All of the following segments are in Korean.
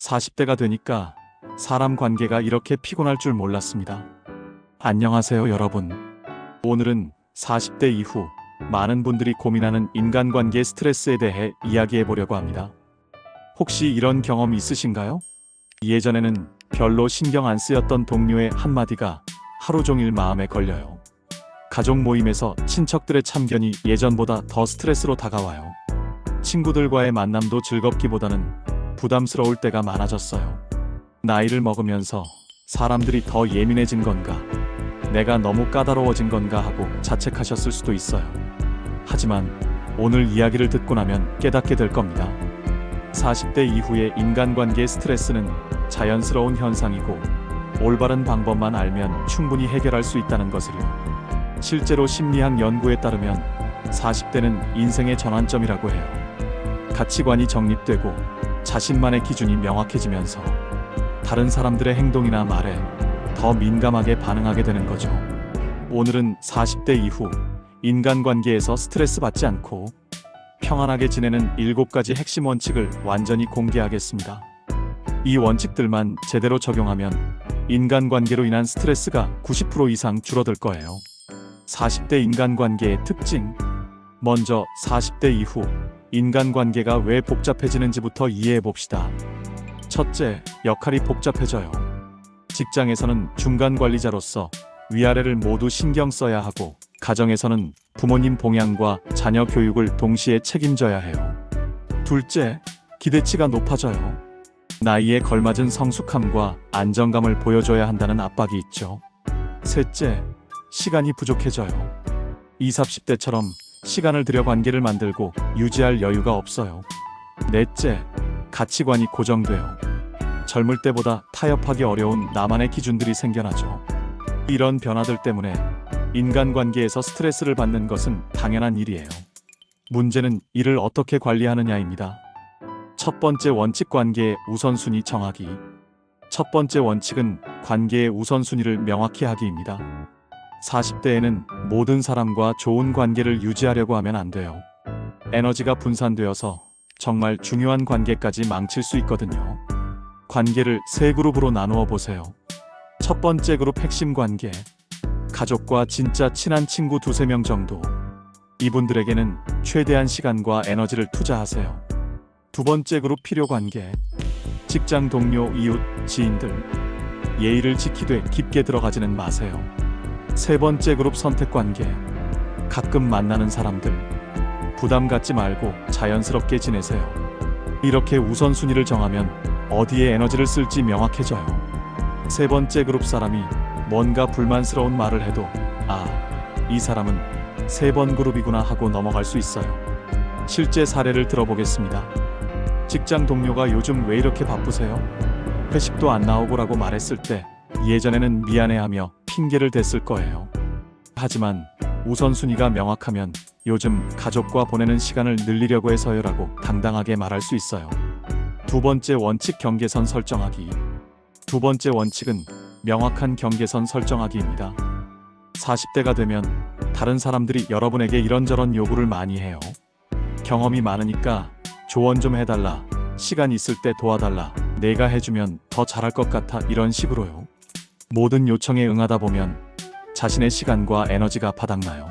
40대가 되니까 사람 관계가 이렇게 피곤할 줄 몰랐습니다. 안녕하세요, 여러분. 오늘은 40대 이후 많은 분들이 고민하는 인간관계 스트레스에 대해 이야기해 보려고 합니다. 혹시 이런 경험 있으신가요? 예전에는 별로 신경 안 쓰였던 동료의 한마디가 하루 종일 마음에 걸려요. 가족 모임에서 친척들의 참견이 예전보다 더 스트레스로 다가와요. 친구들과의 만남도 즐겁기보다는 부담스러울 때가 많아졌어요. 나이를 먹으면서 사람들이 더 예민해진 건가, 내가 너무 까다로워진 건가 하고 자책하셨을 수도 있어요. 하지만 오늘 이야기를 듣고 나면 깨닫게 될 겁니다. 40대 이후의 인간관계 스트레스는 자연스러운 현상이고 올바른 방법만 알면 충분히 해결할 수 있다는 것을요. 실제로 심리학 연구에 따르면 40대는 인생의 전환점이라고 해요. 가치관이 정립되고 자신만의 기준이 명확해지면서 다른 사람들의 행동이나 말에 더 민감하게 반응하게 되는 거죠. 오늘은 40대 이후 인간관계에서 스트레스 받지 않고 평안하게 지내는 7가지 핵심 원칙을 완전히 공개하겠습니다. 이 원칙들만 제대로 적용하면 인간관계로 인한 스트레스가 90% 이상 줄어들 거예요. 40대 인간관계의 특징. 먼저 40대 이후 인간관계가 왜 복잡해지는지부터 이해해 봅시다. 첫째, 역할이 복잡해져요. 직장에서는 중간 관리자로서 위아래를 모두 신경 써야 하고, 가정에서는 부모님 봉양과 자녀 교육을 동시에 책임져야 해요. 둘째, 기대치가 높아져요. 나이에 걸맞은 성숙함과 안정감을 보여줘야 한다는 압박이 있죠. 셋째, 시간이 부족해져요. 20, 30대처럼 시간을 들여 관계를 만들고 유지할 여유가 없어요. 넷째, 가치관이 고정돼요. 젊을 때보다 타협하기 어려운 나만의 기준들이 생겨나죠. 이런 변화들 때문에 인간관계에서 스트레스를 받는 것은 당연한 일이에요. 문제는 이를 어떻게 관리하느냐입니다. 첫 번째 원칙, 관계의 우선순위 정하기. 첫 번째 원칙은 관계의 우선순위를 명확히 하기입니다. 40대에는 모든 사람과 좋은 관계를 유지하려고 하면 안 돼요. 에너지가 분산되어서 정말 중요한 관계까지 망칠 수 있거든요. 관계를 세 그룹으로 나누어 보세요. 첫 번째 그룹, 핵심 관계. 가족과 진짜 친한 친구 2~3명 정도. 이분들에게는 최대한 시간과 에너지를 투자하세요. 두 번째 그룹, 필요 관계. 직장 동료, 이웃, 지인들. 예의를 지키되 깊게 들어가지는 마세요. 세 번째 그룹, 선택 관계. 가끔 만나는 사람들. 부담 갖지 말고 자연스럽게 지내세요. 이렇게 우선순위를 정하면 어디에 에너지를 쓸지 명확해져요. 세 번째 그룹, 사람이 뭔가 불만스러운 말을 해도 이 사람은 3번 그룹이구나 하고 넘어갈 수 있어요. 실제 사례를 들어보겠습니다. 직장 동료가 요즘 왜 이렇게 바쁘세요? 회식도 안 나오고라고 말했을 때 예전에는 미안해하며 핑계를 댔을 거예요. 하지만 우선순위가 명확하면 요즘 가족과 보내는 시간을 늘리려고 해서요라고 당당하게 말할 수 있어요. 두 번째 원칙, 경계선 설정하기. 두 번째 원칙은 명확한 경계선 설정하기입니다. 40대가 되면 다른 사람들이 여러분에게 이런저런 요구를 많이 해요. 경험이 많으니까 조언 좀 해달라, 시간 있을 때 도와달라, 내가 해주면 더 잘할 것 같아, 이런 식으로요. 모든 요청에 응하다 보면 자신의 시간과 에너지가 바닥나요.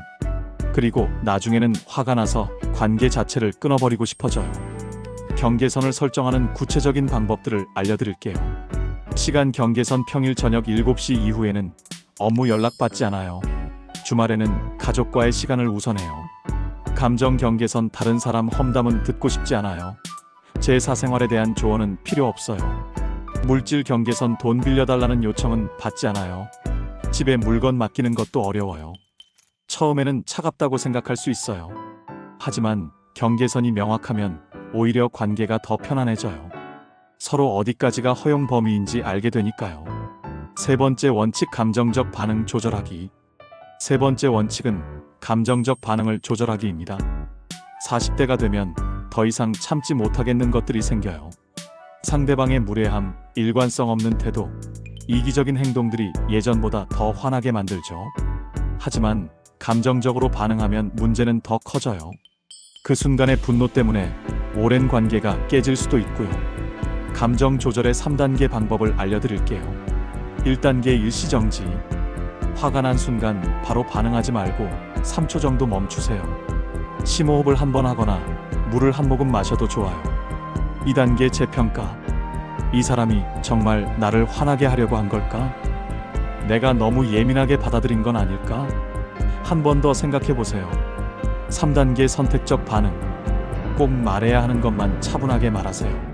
그리고 나중에는 화가 나서 관계 자체를 끊어버리고 싶어져요. 경계선을 설정하는 구체적인 방법들을 알려드릴게요. 시간 경계선. 평일 저녁 7시 이후에는 업무 연락 받지 않아요. 주말에는 가족과의 시간을 우선해요. 감정 경계선. 다른 사람 험담은 듣고 싶지 않아요. 제 사생활에 대한 조언은 필요 없어요. 물질 경계선. 돈 빌려달라는 요청은 받지 않아요. 집에 물건 맡기는 것도 어려워요. 처음에는 차갑다고 생각할 수 있어요. 하지만 경계선이 명확하면 오히려 관계가 더 편안해져요. 서로 어디까지가 허용 범위인지 알게 되니까요. 세 번째 원칙, 감정적 반응 조절하기. 세 번째 원칙은 감정적 반응을 조절하기입니다. 40대가 되면 더 이상 참지 못하겠는 것들이 생겨요. 상대방의 무례함, 일관성 없는 태도, 이기적인 행동들이 예전보다 더 화나게 만들죠. 하지만 감정적으로 반응하면 문제는 더 커져요. 그 순간의 분노 때문에 오랜 관계가 깨질 수도 있고요. 감정 조절의 3단계 방법을 알려드릴게요. 1단계 일시정지. 화가 난 순간 바로 반응하지 말고 3초 정도 멈추세요. 심호흡을 한번 하거나 물을 한 모금 마셔도 좋아요. 2단계 재평가. 이 사람이 정말 나를 화나게 하려고 한 걸까? 내가 너무 예민하게 받아들인 건 아닐까? 한 번 더 생각해 보세요. 3단계 선택적 반응. 꼭 말해야 하는 것만 차분하게 말하세요.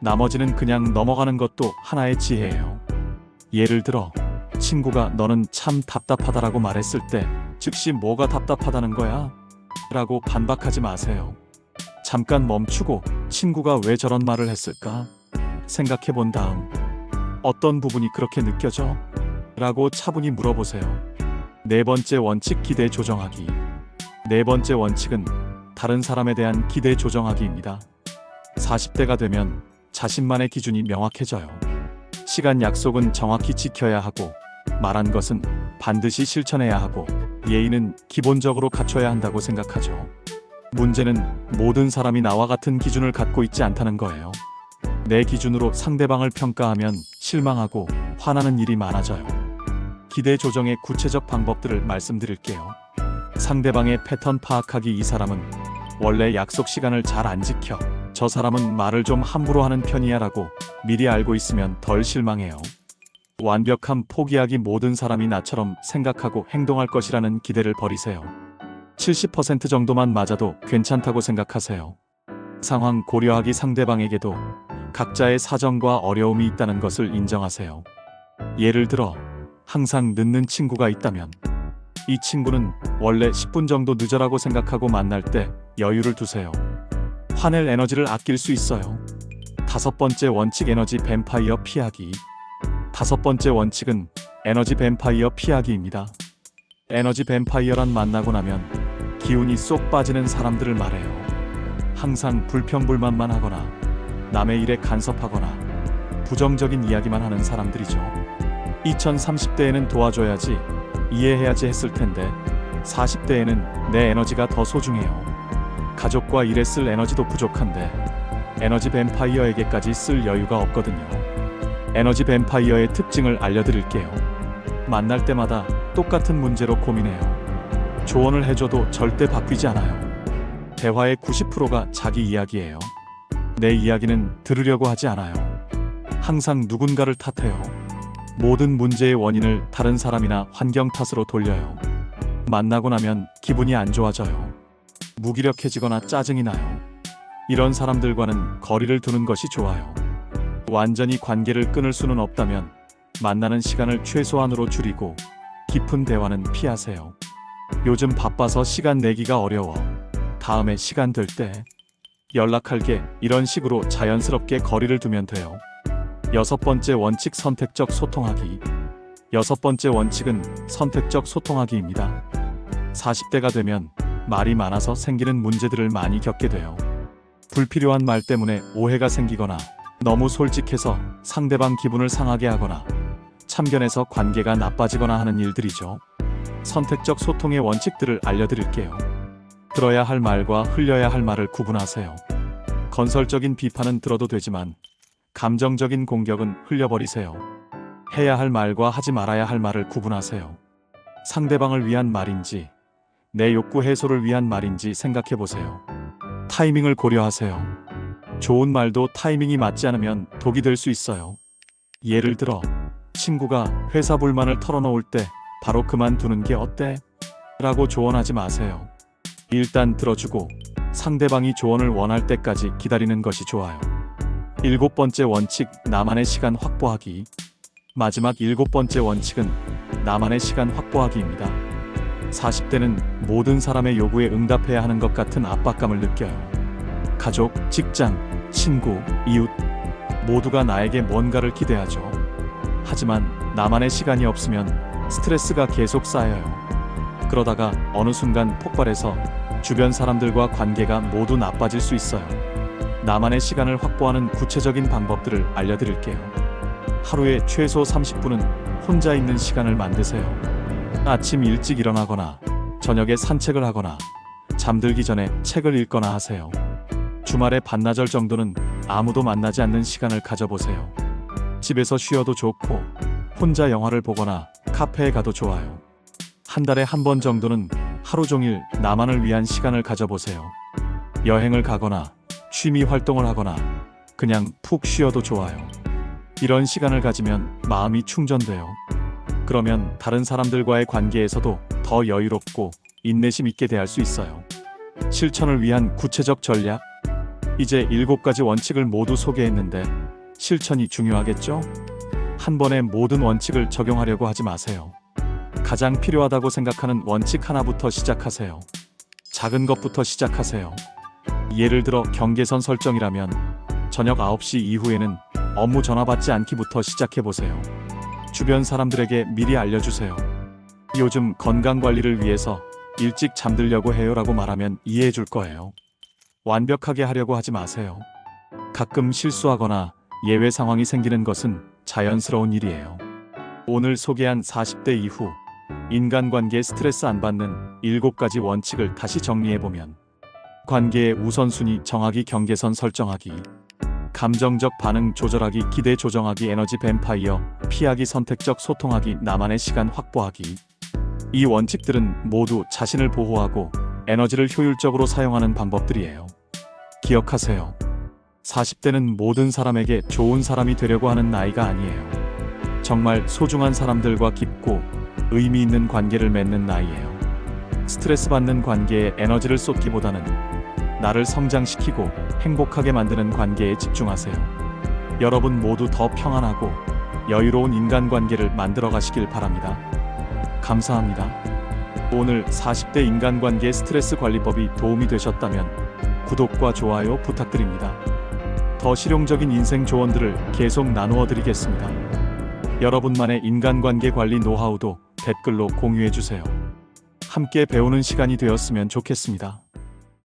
나머지는 그냥 넘어가는 것도 하나의 지혜예요. 예를 들어, 친구가 너는 참 답답하다라고 말했을 때 즉시 뭐가 답답하다는 거야? 라고 반박하지 마세요. 잠깐 멈추고 친구가 왜 저런 말을 했을까? 생각해 본 다음 어떤 부분이 그렇게 느껴져? 라고 차분히 물어보세요. 네 번째 원칙 기대 조정하기. 네 번째 원칙은 다른 사람에 대한 기대 조정하기입니다. 40대가 되면 자신만의 기준이 명확해져요. 시간 약속은 정확히 지켜야 하고, 말한 것은 반드시 실천해야 하고, 예의는 기본적으로 갖춰야 한다고 생각하죠. 문제는 모든 사람이 나와 같은 기준을 갖고 있지 않다는 거예요. 내 기준으로 상대방을 평가하면 실망하고 화나는 일이 많아져요. 기대 조정의 구체적 방법들을 말씀드릴게요. 상대방의 패턴 파악하기. 이 사람은 원래 약속 시간을 잘 안 지켜. 저 사람은 말을 좀 함부로 하는 편이야 라고 미리 알고 있으면 덜 실망해요. 완벽함 포기하기. 모든 사람이 나처럼 생각하고 행동할 것이라는 기대를 버리세요. 70% 정도만 맞아도 괜찮다고 생각하세요. 상황 고려하기. 상대방에게도 각자의 사정과 어려움이 있다는 것을 인정하세요. 예를 들어, 항상 늦는 친구가 있다면 이 친구는 원래 10분 정도 늦어라고 생각하고 만날 때 여유를 두세요. 화낼 에너지를 아낄 수 있어요. 5번째 원칙 에너지 뱀파이어 피하기. 5번째 원칙은 에너지 뱀파이어 피하기입니다. 에너지 뱀파이어란 만나고 나면 기운이 쏙 빠지는 사람들을 말해요. 항상 불평불만만 하거나 남의 일에 간섭하거나 부정적인 이야기만 하는 사람들이죠. 2030대에는 도와줘야지, 이해해야지 했을 텐데 40대에는 내 에너지가 더 소중해요. 가족과 일에 쓸 에너지도 부족한데 에너지 뱀파이어에게까지 쓸 여유가 없거든요. 에너지 뱀파이어의 특징을 알려드릴게요. 만날 때마다 똑같은 문제로 고민해요. 조언을 해줘도 절대 바뀌지 않아요. 대화의 90%가 자기 이야기예요. 내 이야기는 들으려고 하지 않아요. 항상 누군가를 탓해요. 모든 문제의 원인을 다른 사람이나 환경 탓으로 돌려요. 만나고 나면 기분이 안 좋아져요. 무기력해지거나 짜증이 나요. 이런 사람들과는 거리를 두는 것이 좋아요. 완전히 관계를 끊을 수는 없다면 만나는 시간을 최소한으로 줄이고 깊은 대화는 피하세요. 요즘 바빠서 시간 내기가 어려워. 다음에 시간 될 때 연락할게. 이런 식으로 자연스럽게 거리를 두면 돼요. 6번째 원칙 선택적 소통하기. 6번째 원칙은 선택적 소통하기입니다. 40대가 되면 말이 많아서 생기는 문제들을 많이 겪게 돼요. 불필요한 말 때문에 오해가 생기거나 너무 솔직해서 상대방 기분을 상하게 하거나 참견해서 관계가 나빠지거나 하는 일들이죠. 선택적 소통의 원칙들을 알려드릴게요. 들어야 할 말과 흘려야 할 말을 구분하세요. 건설적인 비판은 들어도 되지만 감정적인 공격은 흘려버리세요. 해야 할 말과 하지 말아야 할 말을 구분하세요. 상대방을 위한 말인지 내 욕구 해소를 위한 말인지 생각해 보세요. 타이밍을 고려하세요. 좋은 말도 타이밍이 맞지 않으면 독이 될 수 있어요. 예를 들어, 친구가 회사 불만을 털어놓을 때 바로 그만두는 게 어때? 라고 조언하지 마세요. 일단 들어주고 상대방이 조언을 원할 때까지 기다리는 것이 좋아요. 7번째 원칙 나만의 시간 확보하기. 마지막 7번째 원칙은 나만의 시간 확보하기입니다. 40대는 모든 사람의 요구에 응답해야 하는 것 같은 압박감을 느껴요. 가족, 직장, 친구, 이웃 모두가 나에게 뭔가를 기대하죠. 하지만 나만의 시간이 없으면 스트레스가 계속 쌓여요. 그러다가 어느 순간 폭발해서 주변 사람들과 관계가 모두 나빠질 수 있어요. 나만의 시간을 확보하는 구체적인 방법들을 알려드릴게요. 하루에 최소 30분은 혼자 있는 시간을 만드세요. 아침 일찍 일어나거나 저녁에 산책을 하거나 잠들기 전에 책을 읽거나 하세요. 주말에 반나절 정도는 아무도 만나지 않는 시간을 가져보세요. 집에서 쉬어도 좋고 혼자 영화를 보거나 카페에 가도 좋아요. 한 달에 한 번 정도는 하루 종일 나만을 위한 시간을 가져보세요. 여행을 가거나 취미 활동을 하거나 그냥 푹 쉬어도 좋아요. 이런 시간을 가지면 마음이 충전돼요. 그러면 다른 사람들과의 관계에서도 더 여유롭고 인내심 있게 대할 수 있어요. 실천을 위한 구체적 전략. 이제 7가지 원칙을 모두 소개했는데 실천이 중요하겠죠? 한 번에 모든 원칙을 적용하려고 하지 마세요. 가장 필요하다고 생각하는 원칙 하나부터 시작하세요. 작은 것부터 시작하세요. 예를 들어 경계선 설정이라면 저녁 9시 이후에는 업무 전화 받지 않기부터 시작해보세요. 주변 사람들에게 미리 알려주세요. 요즘 건강관리를 위해서 일찍 잠들려고 해요라고 말하면 이해해줄 거예요. 완벽하게 하려고 하지 마세요. 가끔 실수하거나 예외 상황이 생기는 것은 자연스러운 일이에요. 오늘 소개한 40대 이후 인간관계에 스트레스 안 받는 7가지 원칙을 다시 정리해보면 관계의 우선순위 정하기, 경계선 설정하기, 감정적 반응 조절하기, 기대 조정하기, 에너지 뱀파이어 피하기, 선택적 소통하기, 나만의 시간 확보하기. 이 원칙들은 모두 자신을 보호하고 에너지를 효율적으로 사용하는 방법들이에요. 기억하세요. 40대는 모든 사람에게 좋은 사람이 되려고 하는 나이가 아니에요. 정말 소중한 사람들과 깊고 의미 있는 관계를 맺는 나이예요. 스트레스 받는 관계에 에너지를 쏟기보다는 나를 성장시키고 행복하게 만드는 관계에 집중하세요. 여러분 모두 더 평안하고 여유로운 인간관계를 만들어 가시길 바랍니다. 감사합니다. 오늘 40대 인간관계 스트레스 관리법이 도움이 되셨다면 구독과 좋아요 부탁드립니다. 더 실용적인 인생 조언들을 계속 나누어 드리겠습니다. 여러분만의 인간관계 관리 노하우도 댓글로 공유해 주세요. 함께 배우는 시간이 되었으면 좋겠습니다.